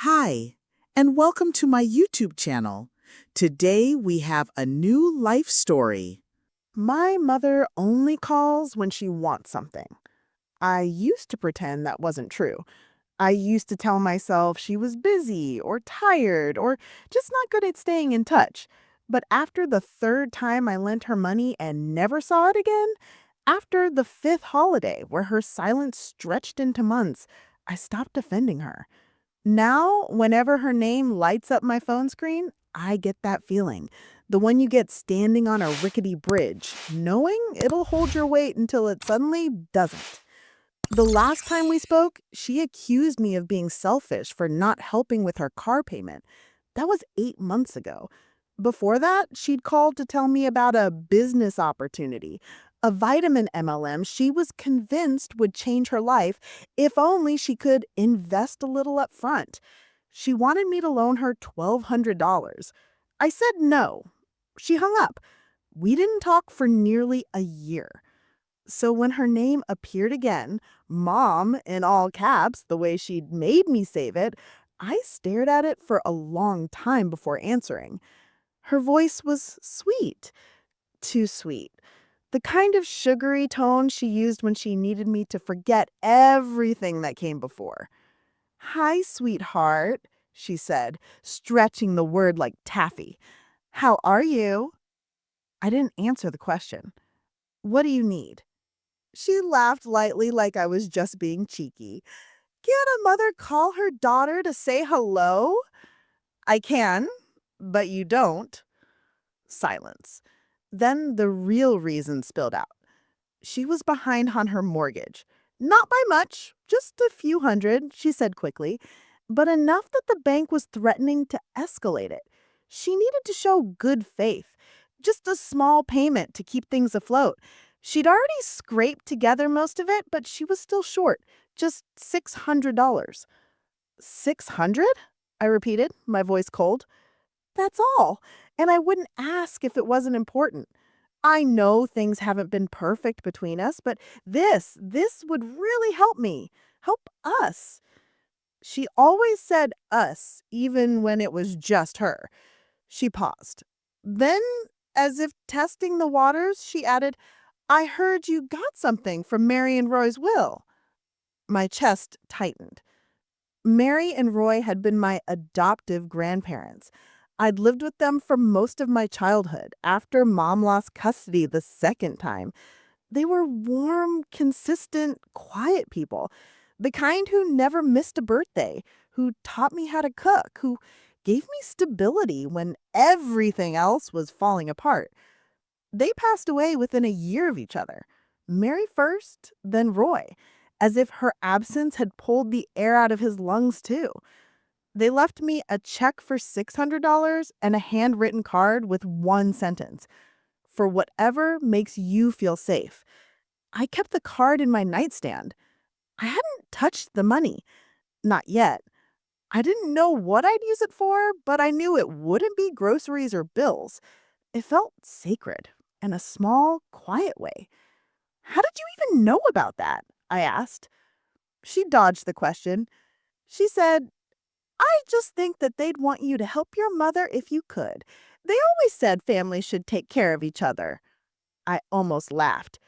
Hi, and welcome to my YouTube channel. Today we have a new life story. My mother only calls when she wants something. I used to pretend that wasn't true. I used to tell myself she was busy or tired or just not good at staying in touch. But after the third time I lent her money and never saw it again, after the fifth holiday where her silence stretched into months, I stopped defending her. Now, whenever her name lights up my phone screen, I get that feeling. The one you get standing on a rickety bridge, knowing it'll hold your weight until it suddenly doesn't. The last time we spoke, she accused me of being selfish for not helping with her car payment. That was 8 months ago. Before that, she'd called to tell me about a business opportunity, a vitamin MLM she was convinced would change her life if only she could invest a little up front. She wanted me to loan her $1,200. I said no. She hung up. We didn't talk for nearly a year. So when her name appeared again, Mom in all caps, the way she'd made me save it, I stared at it for a long time before answering. Her voice was sweet, too sweet. The kind of sugary tone she used when she needed me to forget everything that came before. "Hi, sweetheart," she said, stretching the word like taffy. "How are you?" I didn't answer the question. "What do you need?" She laughed lightly like I was just being cheeky. "Can a mother call her daughter to say hello?" "I can, but you don't." Silence. Then the real reason spilled out. She was behind on her mortgage. Not by much, just a few hundred, she said quickly, but enough that the bank was threatening to escalate it. She needed to show good faith, just a small payment to keep things afloat. She'd already scraped together most of it, but she was still short, just $600. 600? I repeated, my voice cold. That's all. And I wouldn't ask if it wasn't important. I know things haven't been perfect between us, but this would really help me. Help us. She always said us, even when it was just her. She paused. Then, as if testing the waters, she added, "I heard you got something from Mary and Roy's will." My chest tightened. Mary and Roy had been my adoptive grandparents. I'd lived with them for most of my childhood after Mom lost custody the second time. They were warm, consistent, quiet people. The kind who never missed a birthday, who taught me how to cook, who gave me stability when everything else was falling apart. They passed away within a year of each other. Mary first, then Roy, as if her absence had pulled the air out of his lungs too. They left me a check for $600 and a handwritten card with one sentence: "For whatever makes you feel safe." I kept the card in my nightstand. I hadn't touched the money. Not yet. I didn't know what I'd use it for, but I knew it wouldn't be groceries or bills. It felt sacred in a small, quiet way. "How did you even know about that?" I asked. She dodged the question. She said, "I just think that they'd want you to help your mother if you could. They always said families should take care of each other." I almost laughed,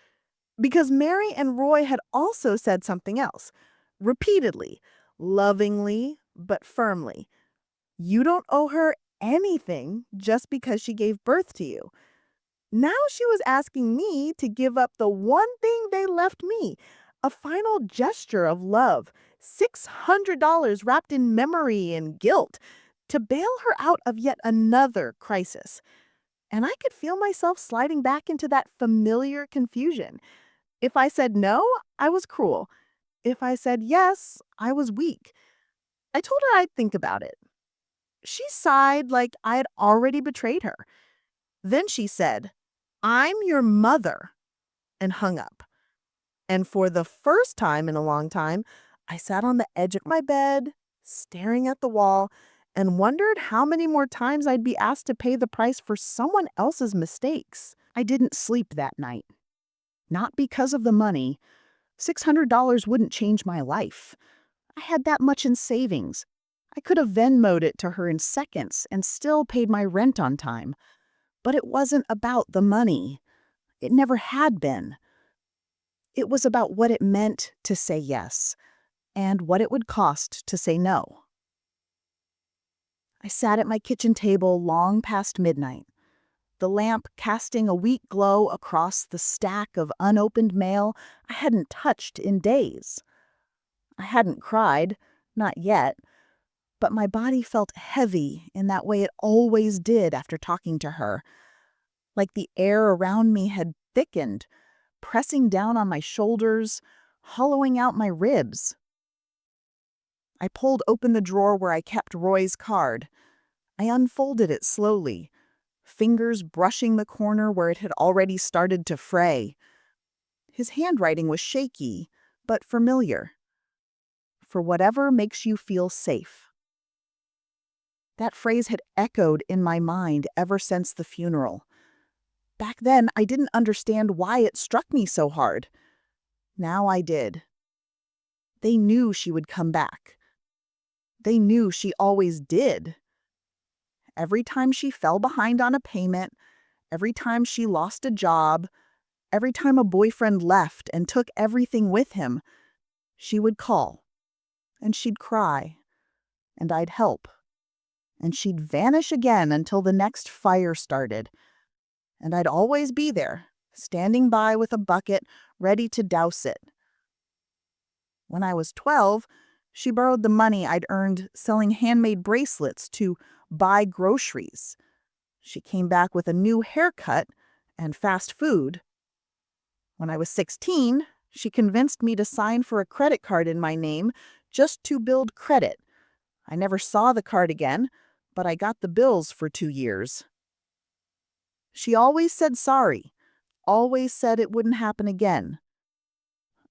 because Mary and Roy had also said something else, repeatedly, lovingly, but firmly. "You don't owe her anything just because she gave birth to you." Now she was asking me to give up the one thing they left me, a final gesture of love, $600 wrapped in memory and guilt, to bail her out of yet another crisis. And I could feel myself sliding back into that familiar confusion. If I said no, I was cruel. If I said yes, I was weak. I told her I'd think about it. She sighed like I had already betrayed her. Then she said, "I'm your mother," and hung up. And for the first time in a long time, I sat on the edge of my bed, staring at the wall, and wondered how many more times I'd be asked to pay the price for someone else's mistakes. I didn't sleep that night. Not because of the money. $600 wouldn't change my life. I had that much in savings. I could have Venmoed it to her in seconds and still paid my rent on time. But it wasn't about the money. It never had been. It was about what it meant to say yes and what it would cost to say no. I sat at my kitchen table long past midnight, the lamp casting a weak glow across the stack of unopened mail I hadn't touched in days. I hadn't cried, not yet, but my body felt heavy in that way it always did after talking to her, like the air around me had thickened, pressing down on my shoulders, hollowing out my ribs. I pulled open the drawer where I kept Roy's card. I unfolded it slowly, fingers brushing the corner where it had already started to fray. His handwriting was shaky, but familiar. For whatever makes you feel safe. That phrase had echoed in my mind ever since the funeral. Back then, I didn't understand why it struck me so hard. Now I did. They knew she would come back. They knew she always did. Every time she fell behind on a payment, every time she lost a job, every time a boyfriend left and took everything with him, she would call, and she'd cry, and I'd help, and she'd vanish again until the next fire started, and I'd always be there, standing by with a bucket, ready to douse it. When I was 12, she borrowed the money I'd earned selling handmade bracelets to buy groceries. She came back with a new haircut and fast food. When I was 16, she convinced me to sign for a credit card in my name just to build credit. I never saw the card again, but I got the bills for 2 years. She always said sorry, always said it wouldn't happen again.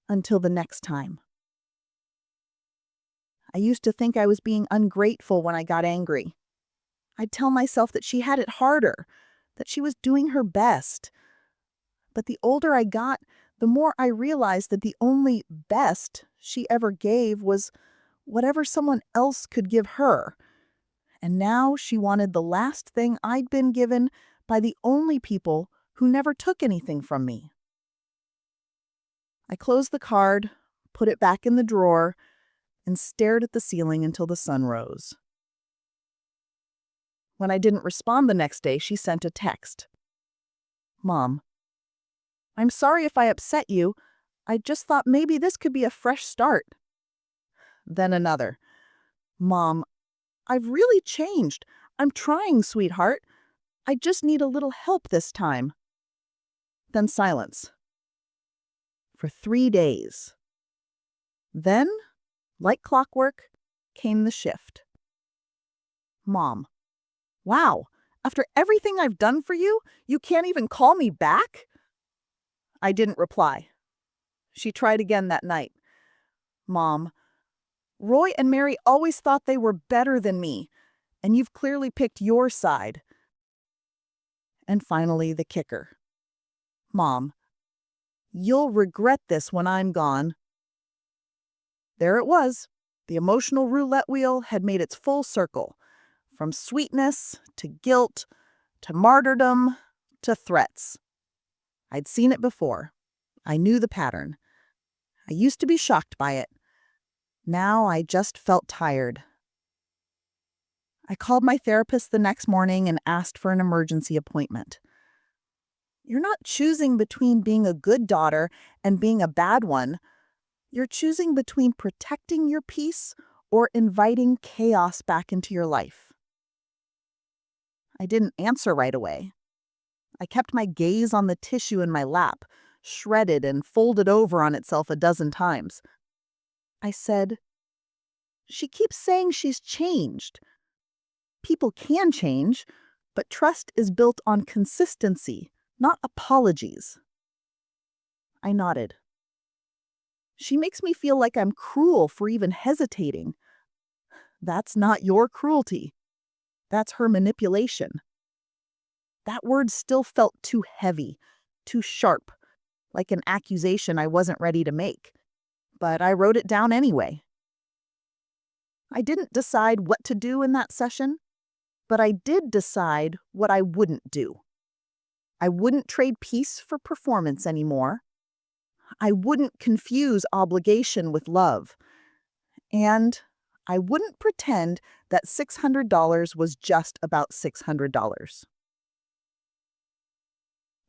Until the next time. I used to think I was being ungrateful when I got angry. I'd tell myself that she had it harder, that she was doing her best. But the older I got, the more I realized that the only best she ever gave was whatever someone else could give her. And now she wanted the last thing I'd been given by the only people who never took anything from me. I closed the card, put it back in the drawer, and stared at the ceiling until the sun rose. When I didn't respond the next day, she sent a text. Mom, I'm sorry if I upset you. I just thought maybe this could be a fresh start. Then another. Mom, I've really changed. I'm trying, sweetheart. I just need a little help this time. Then silence. For 3 days. Then, like clockwork, came the shift. Mom, wow, after everything I've done for you, you can't even call me back? I didn't reply. She tried again that night. Mom, Roy and Mary always thought they were better than me, and you've clearly picked your side. And finally, the kicker. Mom, you'll regret this when I'm gone. There it was. The emotional roulette wheel had made its full circle, from sweetness to guilt to martyrdom to threats. I'd seen it before. I knew the pattern. I used to be shocked by it. Now I just felt tired. I called my therapist the next morning and asked for an emergency appointment. You're not choosing between being a good daughter and being a bad one. You're choosing between protecting your peace or inviting chaos back into your life. I didn't answer right away. I kept my gaze on the tissue in my lap, shredded and folded over on itself a dozen times. I said, she keeps saying she's changed. People can change, but trust is built on consistency, not apologies. I nodded. She makes me feel like I'm cruel for even hesitating. That's not your cruelty. That's her manipulation. That word still felt too heavy, too sharp, like an accusation I wasn't ready to make. But I wrote it down anyway. I didn't decide what to do in that session, but I did decide what I wouldn't do. I wouldn't trade peace for performance anymore. I wouldn't confuse obligation with love. And I wouldn't pretend that $600 was just about $600.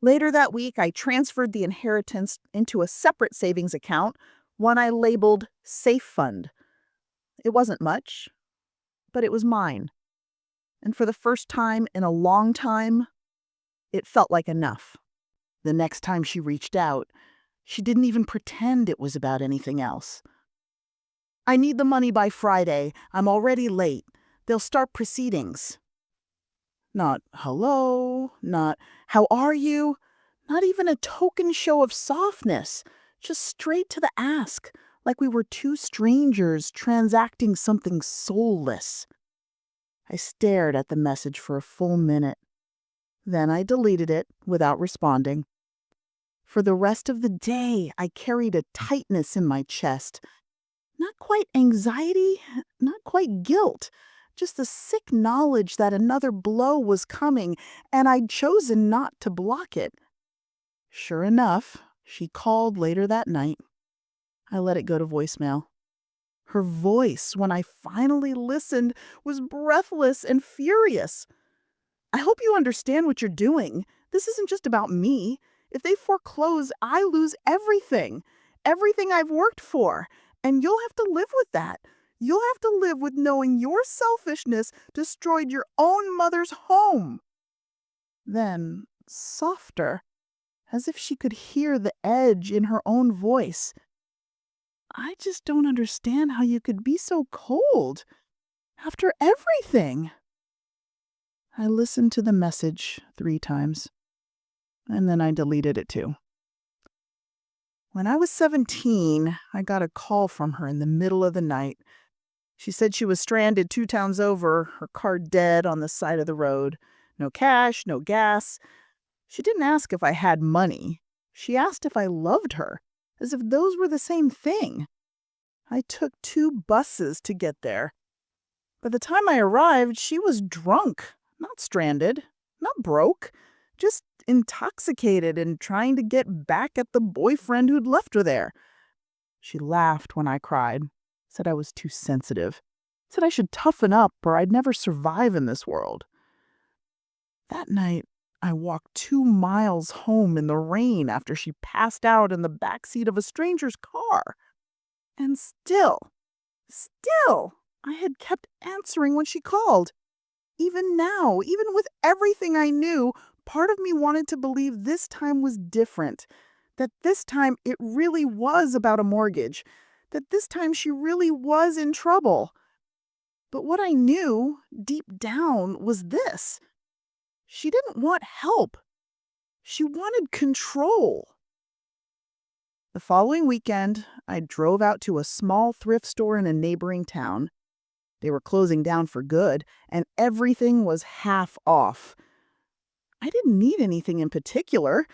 Later that week, I transferred the inheritance into a separate savings account, one I labeled Safe Fund. It wasn't much, but it was mine. And for the first time in a long time, it felt like enough. The next time she reached out, she didn't even pretend it was about anything else. I need the money by Friday. I'm already late. They'll start proceedings. Not hello, not how are you, not even a token show of softness, just straight to the ask, like we were two strangers transacting something soulless. I stared at the message for a full minute. Then I deleted it without responding. For the rest of the day, I carried a tightness in my chest. Not quite anxiety, not quite guilt, just the sick knowledge that another blow was coming, and I'd chosen not to block it. Sure enough, she called later that night. I let it go to voicemail. Her voice, when I finally listened, was breathless and furious. I hope you understand what you're doing. This isn't just about me. If they foreclose, I lose everything. Everything I've worked for. And you'll have to live with that. You'll have to live with knowing your selfishness destroyed your own mother's home. Then, softer, as if she could hear the edge in her own voice. I just don't understand how you could be so cold. After everything. I listened to the message 3 times, and then I deleted it too. When I was 17, I got a call from her in the middle of the night. She said she was stranded 2 towns over, her car dead on the side of the road. No cash, no gas. She didn't ask if I had money. She asked if I loved her, as if those were the same thing. I took 2 buses to get there. By the time I arrived, she was drunk, not stranded, not broke, just intoxicated and trying to get back at the boyfriend who'd left her there. She laughed when I cried, said I was too sensitive, said I should toughen up or I'd never survive in this world. That night, I walked 2 miles home in the rain after she passed out in the backseat of a stranger's car. And still, I had kept answering when she called. Even now, even with everything I knew, part of me wanted to believe this time was different. That this time it really was about a mortgage. That this time she really was in trouble. But what I knew, deep down, was this. She didn't want help. She wanted control. The following weekend, I drove out to a small thrift store in a neighboring town. They were closing down for good, and everything was half off. I didn't need anything in particular.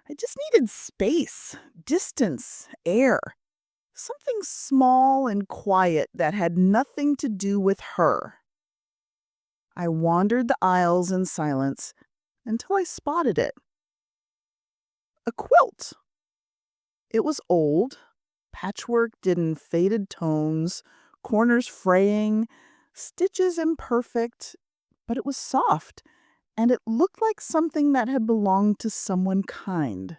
I just needed space, distance, air. Something small and quiet that had nothing to do with her. I wandered the aisles in silence until I spotted it. A quilt. It was old, patchworked in faded tones, corners fraying, stitches imperfect, but it was soft, and it looked like something that had belonged to someone kind.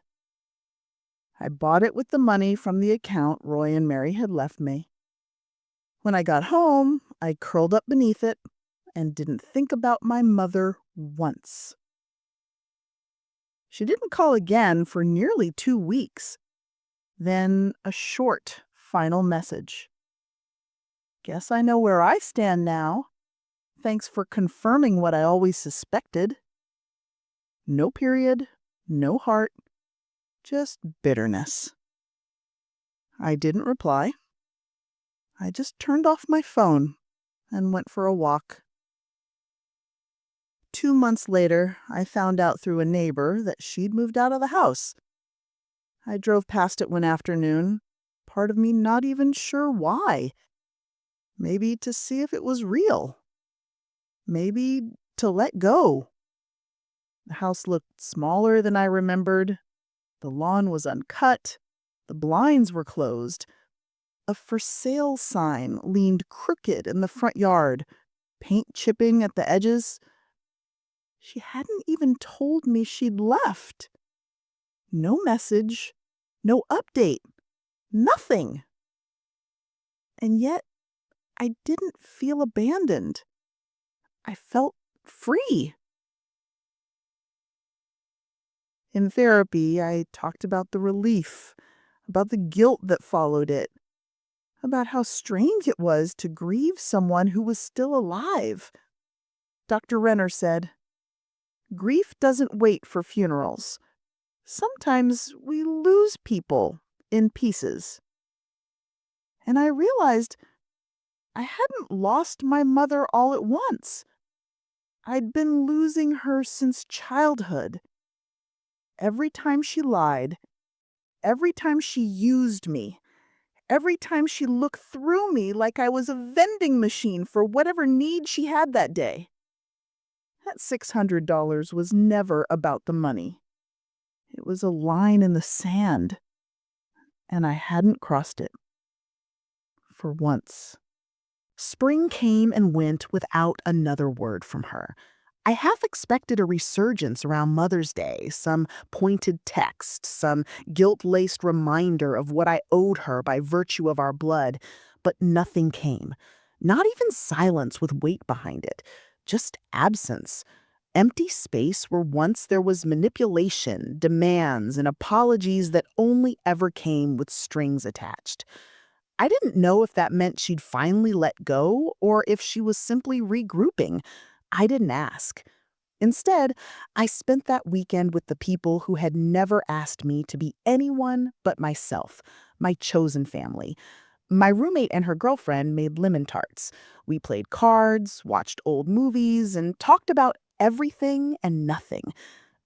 I bought it with the money from the account Roy and Mary had left me. When I got home, I curled up beneath it and didn't think about my mother once. She didn't call again for nearly 2 weeks. Then a short, final message. Guess I know where I stand now. Thanks for confirming what I always suspected. No period, no heart, just bitterness. I didn't reply. I just turned off my phone and went for a walk. 2 months later, I found out through a neighbor that she'd moved out of the house. I drove past it one afternoon, part of me not even sure why. Maybe to see if it was real. Maybe to let go. The house looked smaller than I remembered. The lawn was uncut. The blinds were closed. A for sale sign leaned crooked in the front yard, paint chipping at the edges. She hadn't even told me she'd left. No message, no update, nothing. And yet, I didn't feel abandoned. I felt free. In therapy, I talked about the relief, about the guilt that followed it, about how strange it was to grieve someone who was still alive. Dr. Renner said, "Grief doesn't wait for funerals. Sometimes we lose people in pieces." And I realized I hadn't lost my mother all at once. I'd been losing her since childhood. Every time she lied, every time she used me, every time she looked through me like I was a vending machine for whatever need she had that day. That $600 was never about the money. It was a line in the sand, and I hadn't crossed it. For once. Spring came and went without another word from her. I half expected a resurgence around Mother's Day, some pointed text, some guilt-laced reminder of what I owed her by virtue of our blood, but nothing came. Not even silence with weight behind it, just absence. Empty space where once there was manipulation, demands, and apologies that only ever came with strings attached. I didn't know if that meant she'd finally let go or if she was simply regrouping. I didn't ask. Instead, I spent that weekend with the people who had never asked me to be anyone but myself, my chosen family. My roommate and her girlfriend made lemon tarts. We played cards, watched old movies, and talked about everything and nothing.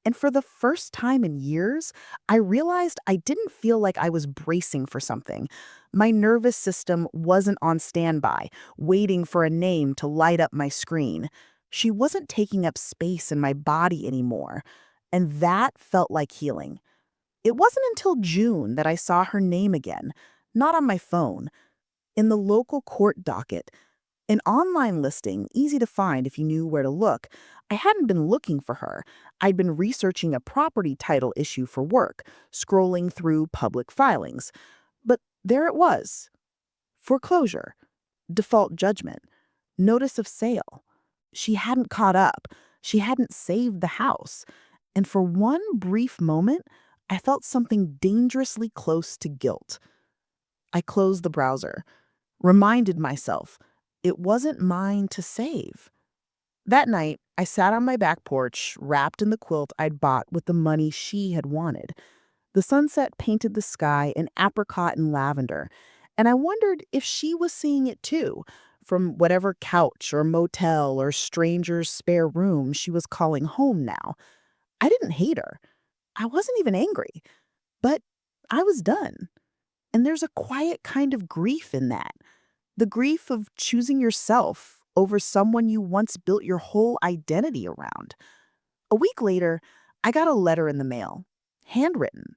And for the first time in years, I realized I didn't feel like I was bracing for something. My nervous system wasn't on standby, waiting for a name to light up my screen. She wasn't taking up space in my body anymore. And that felt like healing. It wasn't until June that I saw her name again, not on my phone, in the local court docket. An online listing, easy to find if you knew where to look. I hadn't been looking for her. I'd been researching a property title issue for work, scrolling through public filings. But there it was. Foreclosure, default judgment, notice of sale. She hadn't caught up. She hadn't saved the house. And for one brief moment, I felt something dangerously close to guilt. I closed the browser, reminded myself it wasn't mine to save. That night, I sat on my back porch, wrapped in the quilt I'd bought with the money she had wanted. The sunset painted the sky in apricot and lavender, and I wondered if she was seeing it too, from whatever couch or motel or stranger's spare room she was calling home now. I didn't hate her. I wasn't even angry. But I was done. And there's a quiet kind of grief in that. The grief of choosing yourself over someone you once built your whole identity around. A week later, I got a letter in the mail, handwritten.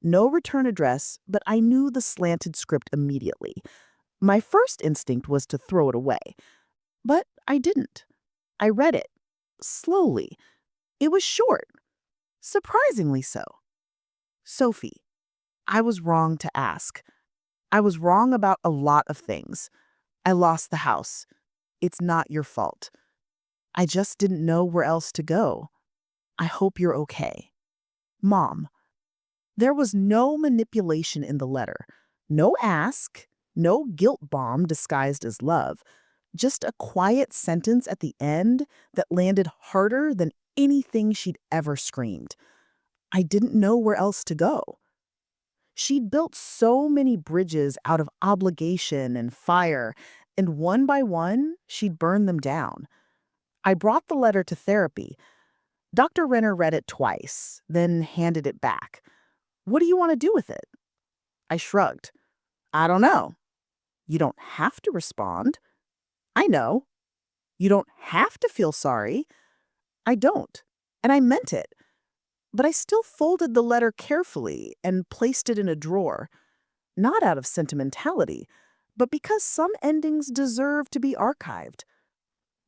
No return address, but I knew the slanted script immediately. My first instinct was to throw it away. But I didn't. I read it, slowly. It was short, surprisingly so. Sophie, I was wrong to ask. I was wrong about a lot of things. I lost the house. It's not your fault. I just didn't know where else to go. I hope you're okay. Mom. There was no manipulation in the letter. No ask. No guilt bomb disguised as love. Just a quiet sentence at the end that landed harder than anything she'd ever screamed. I didn't know where else to go. She'd built so many bridges out of obligation and fire, and one by one, she'd burned them down. I brought the letter to therapy. Dr. Renner read it twice, then handed it back. "What do you want to do with it?" I shrugged. "I don't know." You don't have to respond. I know. You don't have to feel sorry. I don't. And I meant it. But I still folded the letter carefully and placed it in a drawer, not out of sentimentality, but because some endings deserve to be archived.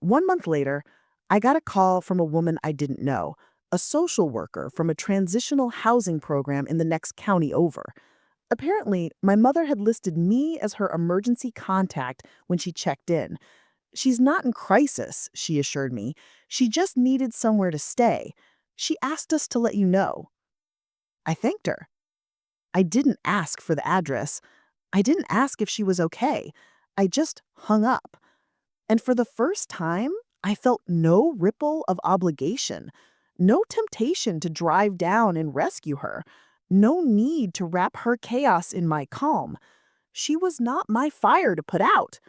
1 month later, I got a call from a woman I didn't know, a social worker from a transitional housing program in the next county over. Apparently, my mother had listed me as her emergency contact when she checked in. She's not in crisis, she assured me. She just needed somewhere to stay. She asked us to let you know. I thanked her. I didn't ask for the address. I didn't ask if she was okay. I just hung up. And for the first time, I felt no ripple of obligation, no temptation to drive down and rescue her, no need to wrap her chaos in my calm. She was not my fire to put out.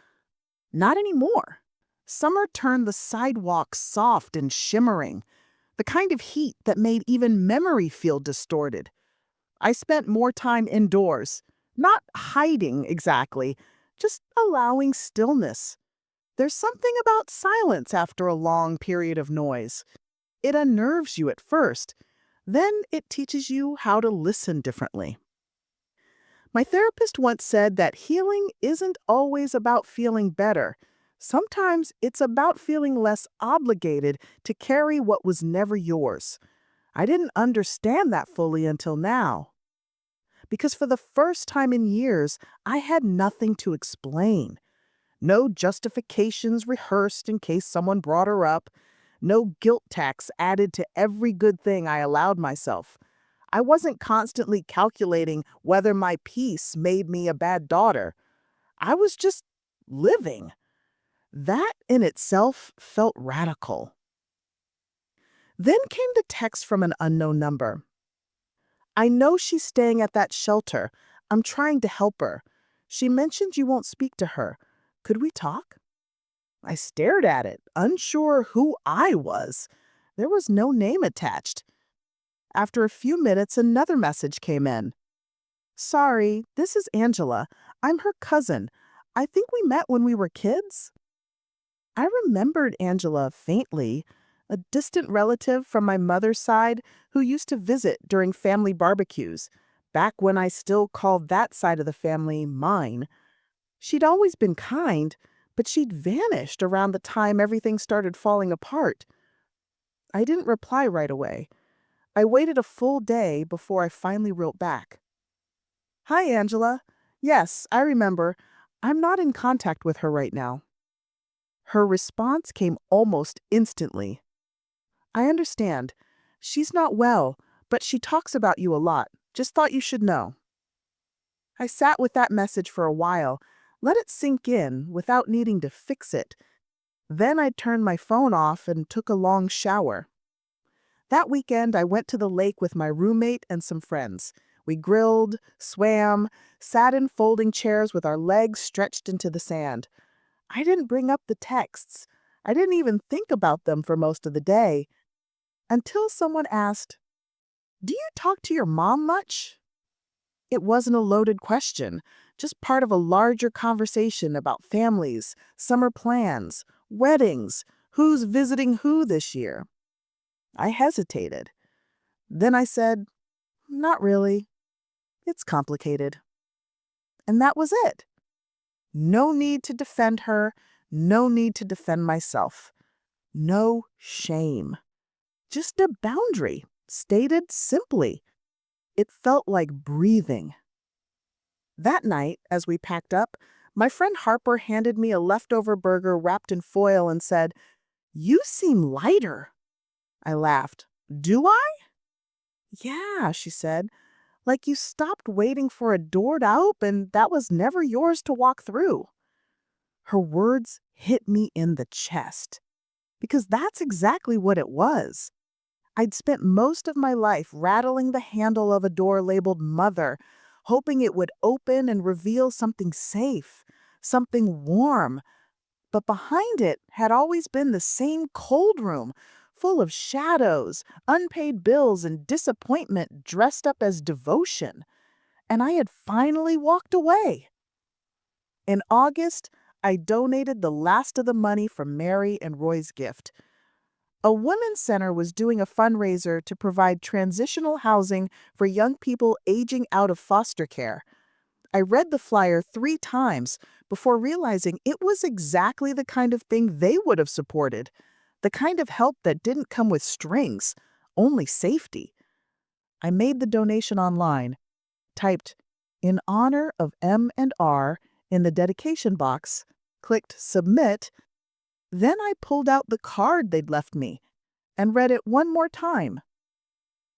Not anymore. Summer turned the sidewalk soft and shimmering, the kind of heat that made even memory feel distorted. I spent more time indoors, not hiding exactly, just allowing stillness. There's something about silence after a long period of noise. It unnerves you at first, then it teaches you how to listen differently. My therapist once said that healing isn't always about feeling better. Sometimes it's about feeling less obligated to carry what was never yours. I didn't understand that fully until now. Because for the first time in years, I had nothing to explain. No justifications rehearsed in case someone brought her up. No guilt tax added to every good thing I allowed myself. I wasn't constantly calculating whether my peace made me a bad daughter. I was just living. That in itself felt radical. Then came the text from an unknown number. I know she's staying at that shelter. I'm trying to help her. She mentioned you won't speak to her. Could we talk? I stared at it, unsure who I was. There was no name attached. After a few minutes, another message came in. Sorry, this is Angela. I'm her cousin. I think we met when we were kids. I remembered Angela faintly, a distant relative from my mother's side who used to visit during family barbecues, back when I still called that side of the family mine. She'd always been kind, but she'd vanished around the time everything started falling apart. I didn't reply right away. I waited a full day before I finally wrote back. Hi, Angela. Yes, I remember. I'm not in contact with her right now. Her response came almost instantly. I understand. She's not well, but she talks about you a lot. Just thought you should know. I sat with that message for a while, let it sink in without needing to fix it. Then I turned my phone off and took a long shower. That weekend, I went to the lake with my roommate and some friends. We grilled, swam, sat in folding chairs with our legs stretched into the sand. I didn't bring up the texts. I didn't even think about them for most of the day. Until someone asked, "Do you talk to your mom much?" It wasn't a loaded question, just part of a larger conversation about families, summer plans, weddings, who's visiting who this year. I hesitated. Then I said, "Not really. It's complicated." And that was it. No need to defend her, no need to defend myself. No shame. Just a boundary, stated simply. It felt like breathing. That night, as we packed up, my friend Harper handed me a leftover burger wrapped in foil and said, "You seem lighter." I laughed. "Do I?" "Yeah," she said. "Like you stopped waiting for a door to open that was never yours to walk through." Her words hit me in the chest. Because that's exactly what it was. I'd spent most of my life rattling the handle of a door labeled Mother, hoping it would open and reveal something safe, something warm. But behind it had always been the same cold room, full of shadows, unpaid bills, and disappointment dressed up as devotion. And I had finally walked away. In August, I donated the last of the money from Mary and Roy's gift. A women's center was doing a fundraiser to provide transitional housing for young people aging out of foster care. I read the flyer 3 times before realizing it was exactly the kind of thing they would have supported, the kind of help that didn't come with strings, only safety. I made the donation online, typed "in honor of M and R" in the dedication box, clicked submit, then I pulled out the card they'd left me and read it one more time.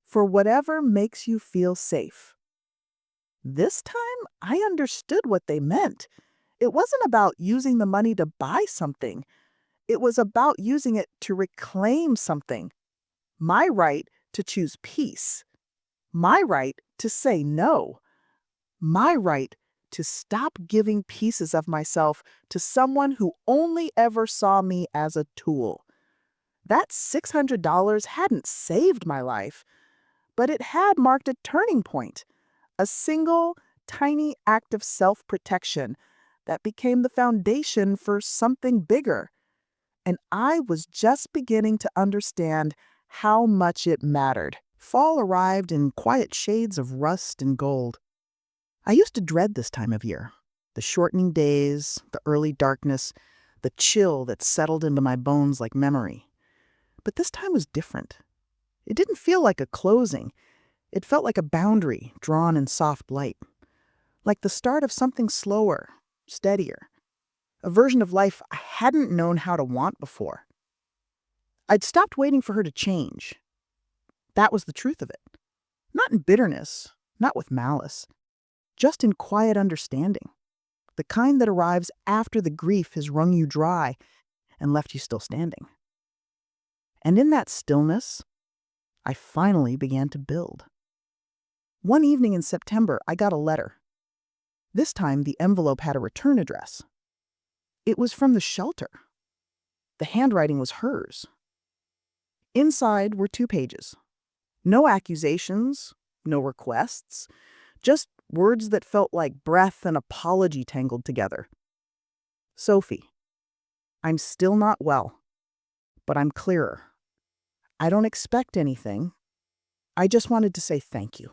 For whatever makes you feel safe. This time, I understood what they meant. It wasn't about using the money to buy something. It was about using it to reclaim something. My right to choose peace. My right to say no. My right to stop giving pieces of myself to someone who only ever saw me as a tool. That $600 hadn't saved my life, but it had marked a turning point, a single, tiny act of self-protection that became the foundation for something bigger. And I was just beginning to understand how much it mattered. Fall arrived in quiet shades of rust and gold. I used to dread this time of year. The shortening days, the early darkness, the chill that settled into my bones like memory. But this time was different. It didn't feel like a closing. It felt like a boundary drawn in soft light. Like the start of something slower, steadier. A version of life I hadn't known how to want before. I'd stopped waiting for her to change. That was the truth of it. Not in bitterness, not with malice. Just in quiet understanding. The kind that arrives after the grief has wrung you dry and left you still standing. And in that stillness, I finally began to build. One evening in September, I got a letter. This time, the envelope had a return address. It was from the shelter. The handwriting was hers. Inside were 2 pages. No accusations, no requests, just words that felt like breath and apology tangled together. Sophie, I'm still not well, but I'm clearer. I don't expect anything. I just wanted to say thank you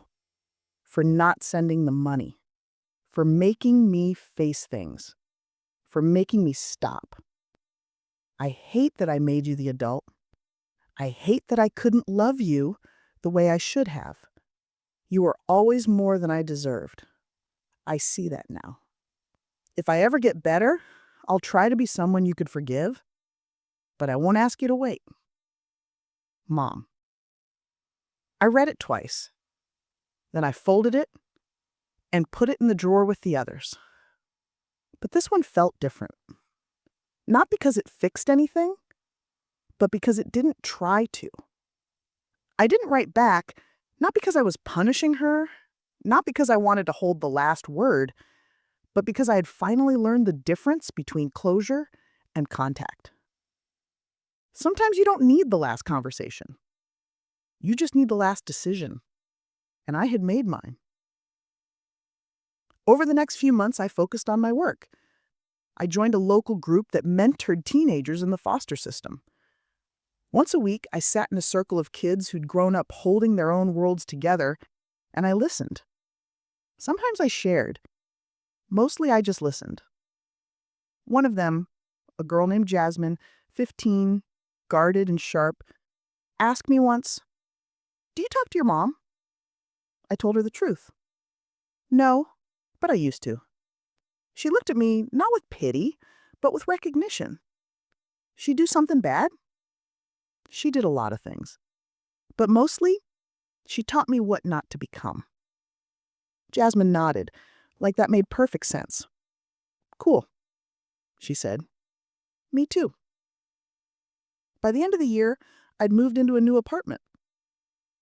for not sending the money, for making me face things, for making me stop. I hate that I made you the adult. I hate that I couldn't love you the way I should have. You were always more than I deserved. I see that now. If I ever get better, I'll try to be someone you could forgive, but I won't ask you to wait. Mom. I read it twice. Then I folded it and put it in the drawer with the others. But this one felt different. Not because it fixed anything, but because it didn't try to. I didn't write back, not because I was punishing her, not because I wanted to hold the last word, but because I had finally learned the difference between closure and contact. Sometimes you don't need the last conversation. You just need the last decision. And I had made mine. Over the next few months, I focused on my work. I joined a local group that mentored teenagers in the foster system. Once a week, I sat in a circle of kids who'd grown up holding their own worlds together, and I listened. Sometimes I shared. Mostly I just listened. One of them, a girl named Jasmine, 15, guarded and sharp, asked me once, "Do you talk to your mom?" I told her the truth. No, but I used to. She looked at me not with pity, but with recognition. She'd do something bad? She did a lot of things. But mostly, she taught me what not to become. Jasmine nodded, like that made perfect sense. Cool, she said. Me too. By the end of the year, I'd moved into a new apartment.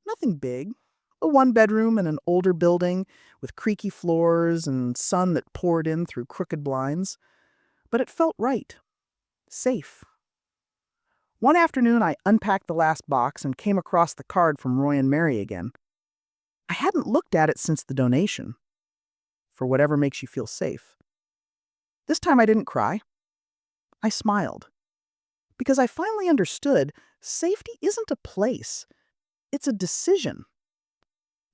Nothing big. A 1-bedroom in an older building with creaky floors and sun that poured in through crooked blinds. But it felt right. Safe. One afternoon, I unpacked the last box and came across the card from Roy and Mary again. I hadn't looked at it since the donation. For whatever makes you feel safe. This time I didn't cry. I smiled because I finally understood safety isn't a place, it's a decision.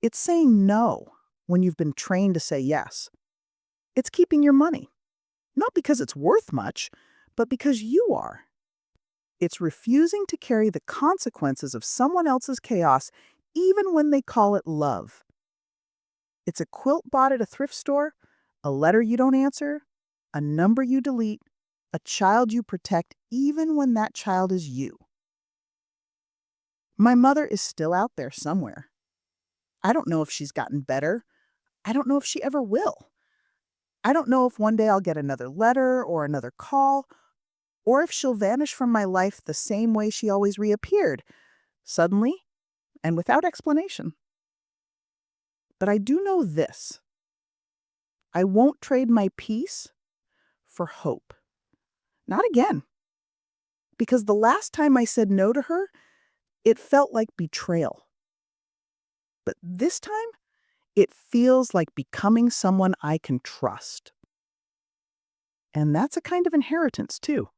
It's saying no when you've been trained to say yes. It's keeping your money, not because it's worth much, but because you are. It's refusing to carry the consequences of someone else's chaos, even when they call it love. It's a quilt bought at a thrift store, a letter you don't answer, a number you delete, a child you protect, even when that child is you. My mother is still out there somewhere. I don't know if she's gotten better. I don't know if she ever will. I don't know if one day I'll get another letter or another call, or if she'll vanish from my life the same way she always reappeared, suddenly and without explanation. But I do know this: I won't trade my peace for hope. Not again. Because the last time I said no to her, it felt like betrayal. But this time, it feels like becoming someone I can trust. And that's a kind of inheritance, too.